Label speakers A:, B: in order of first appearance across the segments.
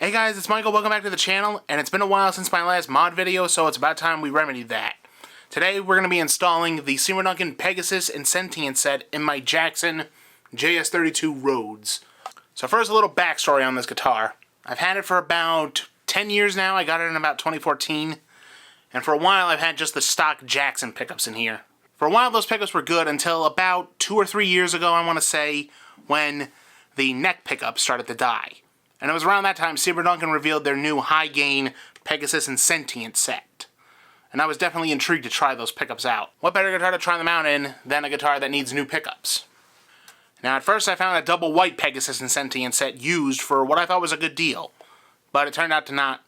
A: Hey guys, it's Michael, welcome back to the channel, and it's been a while since my last mod video, so it's about time we remedied that. Today we're going to be installing the Sentient Pegasus and Sentient set in my Jackson JS32 Rhoads. So first, a little backstory on this guitar. I've had it for about 10 years now. I got it in about 2014, and for a while I've had just the stock Jackson pickups in here. For a while those pickups were good until about 2 or 3 years ago, I want to say, when the neck pickups started to die. And it was around that time Duncan revealed their new high-gain Pegasus and Sentient set. And I was definitely intrigued to try those pickups out. What better guitar to try them out in than a guitar that needs new pickups? Now at first I found a double white Pegasus and Sentient set used for what I thought was a good deal. But it turned out to not.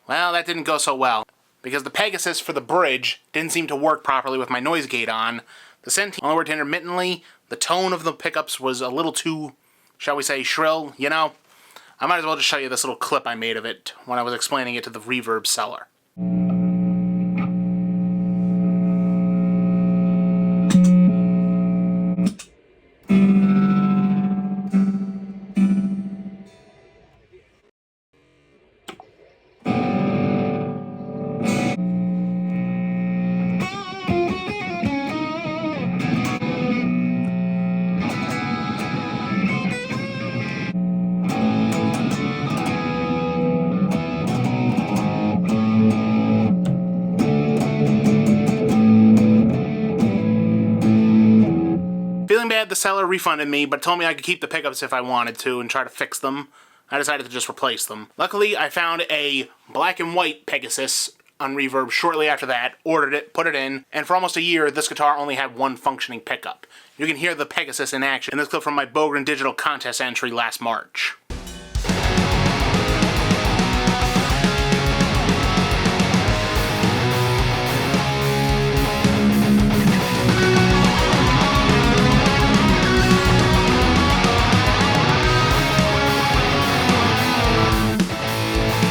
A: Well, that didn't go so well. Because the Pegasus for the bridge didn't seem to work properly with my noise gate on. The Sentient only worked intermittently. The tone of the pickups was a little too, shall we say, shrill, you know? I might as well just show you this little clip I made of it when I was explaining it to the reverb seller. Feeling bad, the seller refunded me, but told me I could keep the pickups if I wanted to and try to fix them. I decided to just replace them. Luckily, I found a black and white Pegasus on Reverb shortly after that, ordered it, put it in, and for almost a year, this guitar only had one functioning pickup. You can hear the Pegasus in action in this clip from my Bogren Digital contest entry last March.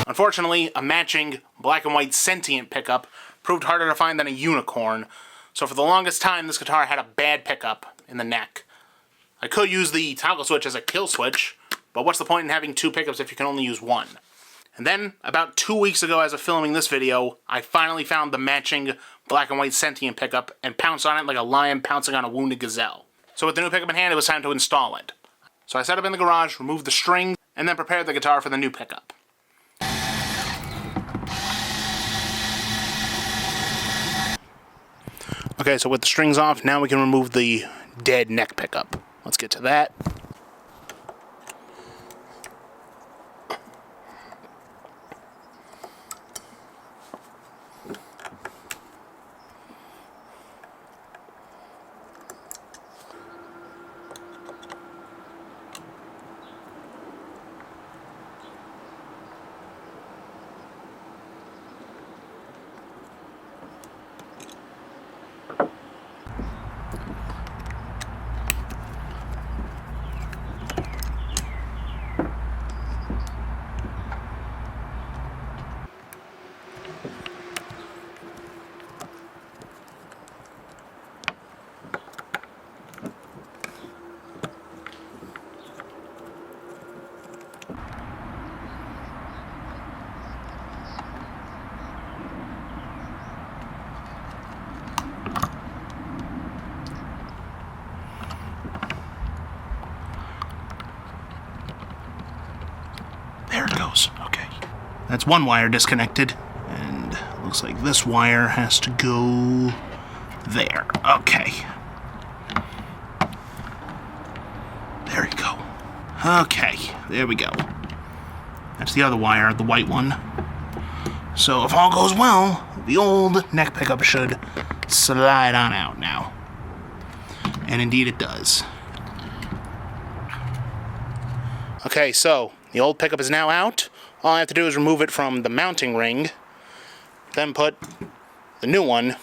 A: Unfortunately, a matching black and white Sentient pickup proved harder to find than a unicorn, so for the longest time this guitar had a bad pickup in the neck. I could use the toggle switch as a kill switch, but what's the point in having two pickups if you can only use one? And then, about 2 weeks ago as of filming this video, I finally found the matching black and white Sentient pickup and pounced on it like a lion pouncing on a wounded gazelle. So with the new pickup in hand, it was time to install it. So I set up in the garage, removed the strings, and then prepared the guitar for the new pickup. Okay, so with the strings off, now we can remove the dead neck pickup. Let's get to that. There it goes. Okay. That's one wire disconnected. And looks like this wire has to go there. Okay. There you go. Okay. There we go. That's the other wire, the white one. So if all goes well, the old neck pickup should slide on out now. And indeed it does. Okay, so the old pickup is now out. All I have to do is remove it from the mounting ring, then put the new one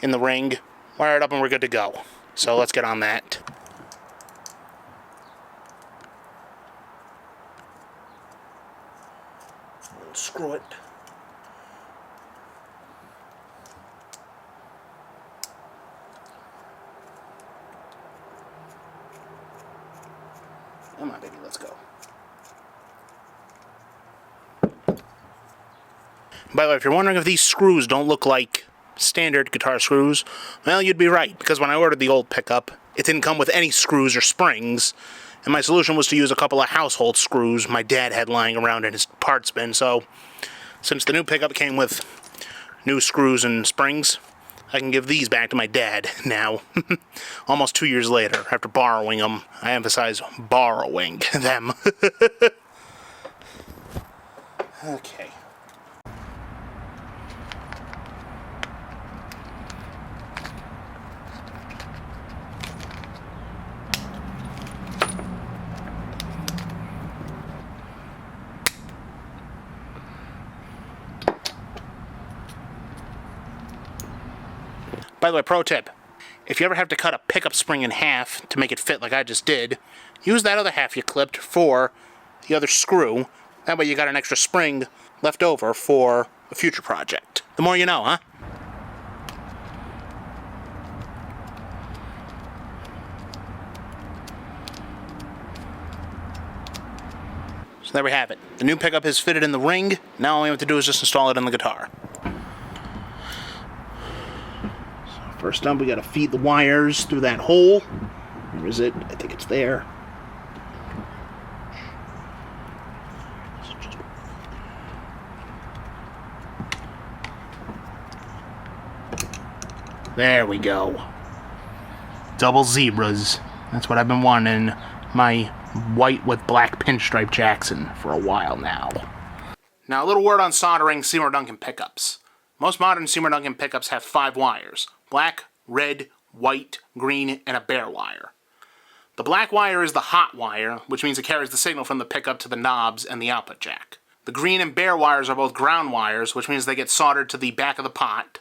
A: in the ring, wire it up, and we're good to go. So let's get on that. Screw it. Come on, baby, let's go. By the way, if you're wondering if these screws don't look like standard guitar screws, well, you'd be right, because when I ordered the old pickup, it didn't come with any screws or springs, and my solution was to use a couple of household screws my dad had lying around in his parts bin. So, since the new pickup came with new screws and springs, I can give these back to my dad now, almost 2 years later, after borrowing them. I emphasize borrowing them. Okay. By the way, pro tip, if you ever have to cut a pickup spring in half to make it fit like I just did, use that other half you clipped for the other screw. That way you got an extra spring left over for a future project. The more you know, huh? So there we have it. The new pickup is fitted in the ring. Now all we have to do is just install it in the guitar. First up, we gotta feed the wires through that hole. Where is it? I think it's there. There we go. Double zebras. That's what I've been wanting in my white with black pinstripe Jackson for a while now. Now a little word on soldering Seymour Duncan pickups. Most modern Seymour Duncan pickups have 5 wires. Black, red, white, green, and a bare wire. The black wire is the hot wire, which means it carries the signal from the pickup to the knobs and the output jack. The green and bare wires are both ground wires, which means they get soldered to the back of the pot.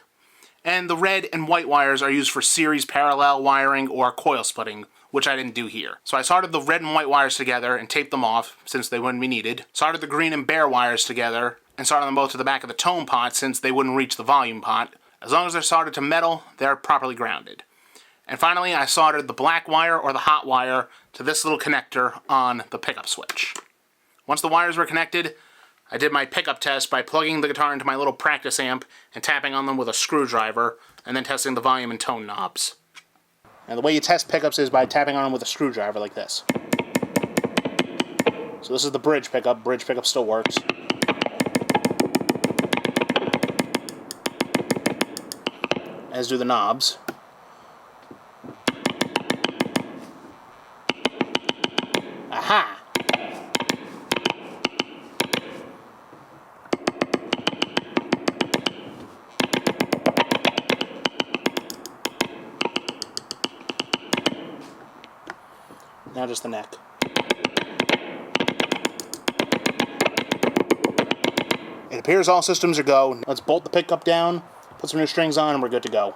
A: And the red and white wires are used for series parallel wiring or coil splitting, which I didn't do here. So I soldered the red and white wires together and taped them off, since they wouldn't be needed. Soldered the green and bare wires together, and soldered them both to the back of the tone pot, since they wouldn't reach the volume pot. As long as they're soldered to metal, they're properly grounded. And finally, I soldered the black wire or the hot wire to this little connector on the pickup switch. Once the wires were connected, I did my pickup test by plugging the guitar into my little practice amp and tapping on them with a screwdriver, and then testing the volume and tone knobs. And the way you test pickups is by tapping on them with a screwdriver like this. So this is the bridge pickup. Bridge pickup still works. As do the knobs. Aha! Now just the neck. It appears all systems are go. Let's bolt the pickup down, put some new strings on, and we're good to go.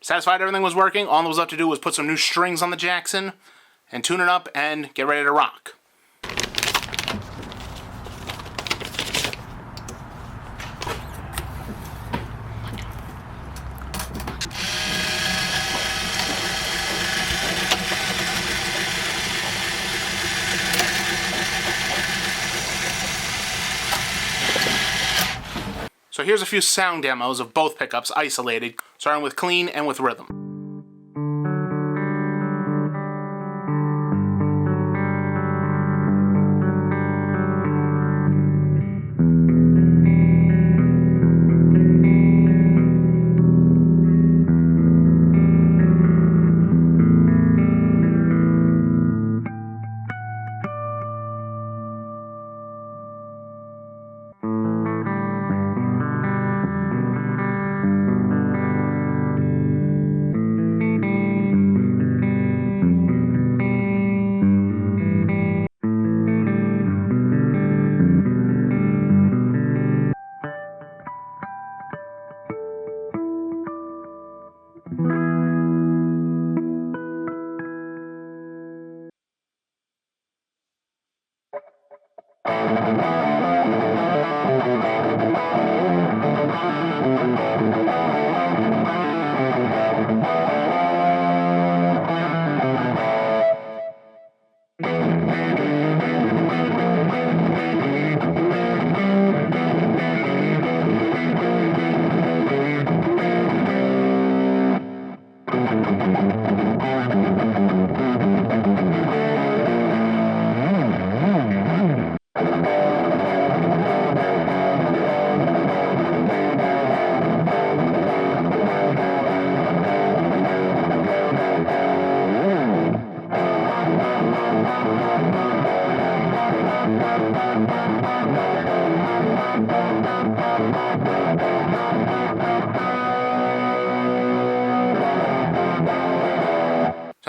A: Satisfied everything was working, all that was left to do was put some new strings on the Jackson and tune it up and get ready to rock. So here's a few sound demos of both pickups isolated, starting with clean and with rhythm.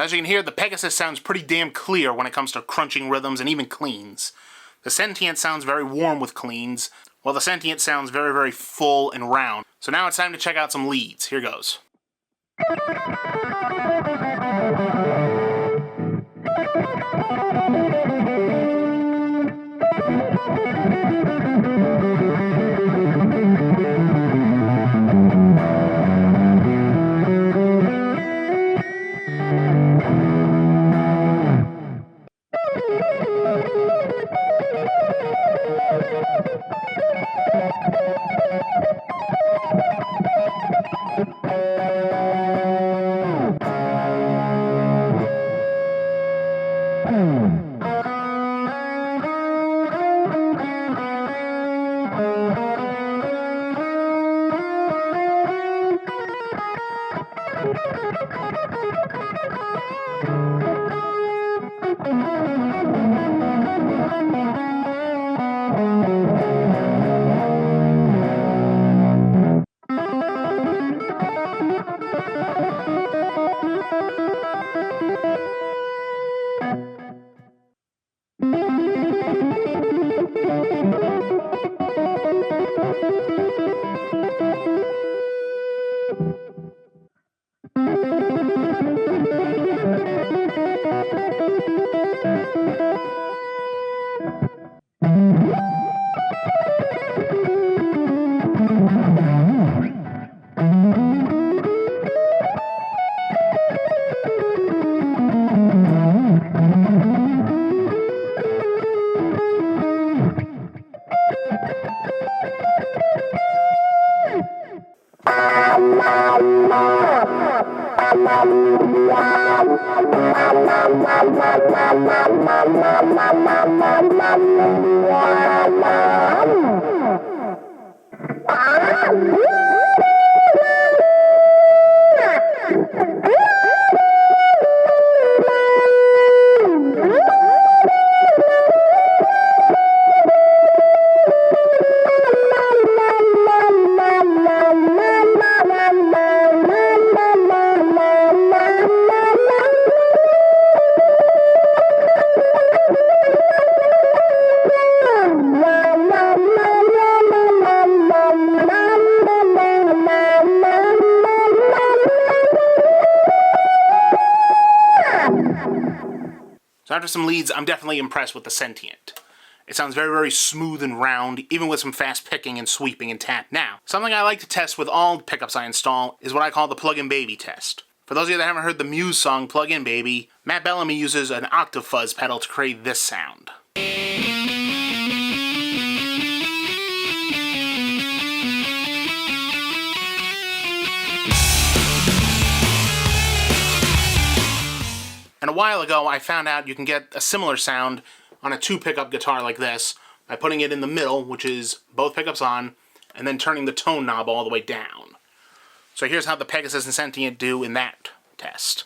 A: So as you can hear, the Pegasus sounds pretty damn clear when it comes to crunching rhythms and even cleans. The Sentient sounds very warm with cleans, while the Sentient sounds very, very full and round. So now it's time to check out some leads. Here goes. So after some leads, I'm definitely impressed with the Sentient. It sounds very, very smooth and round, even with some fast picking and sweeping and tap. Now, something I like to test with all pickups I install is what I call the plug-in baby test. For those of you that haven't heard the Muse song, Plug-in Baby, Matt Bellamy uses an octave fuzz pedal to create this sound. And a while ago, I found out you can get a similar sound on a 2-pickup guitar like this by putting it in the middle, which is both pickups on, and then turning the tone knob all the way down. So here's how the Pegasus and Sentient do in that test.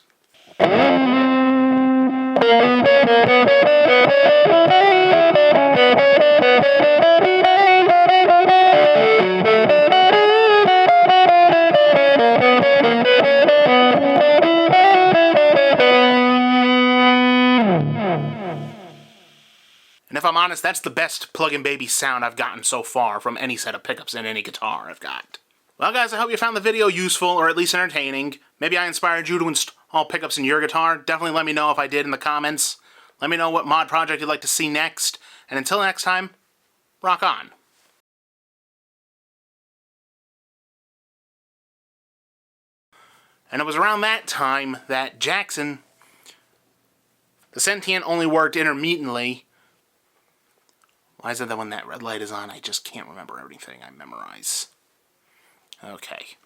A: And if I'm honest, that's the best plug-in baby sound I've gotten so far from any set of pickups in any guitar I've got. Well guys, I hope you found the video useful, or at least entertaining. Maybe I inspired you to install pickups in your guitar. Definitely let me know if I did in the comments. Let me know what mod project you'd like to see next. And until next time, rock on. And it was around that time that Jackson, the Sentient only worked intermittently. Why is it that when that red light is on, I just can't remember everything I memorize? Okay.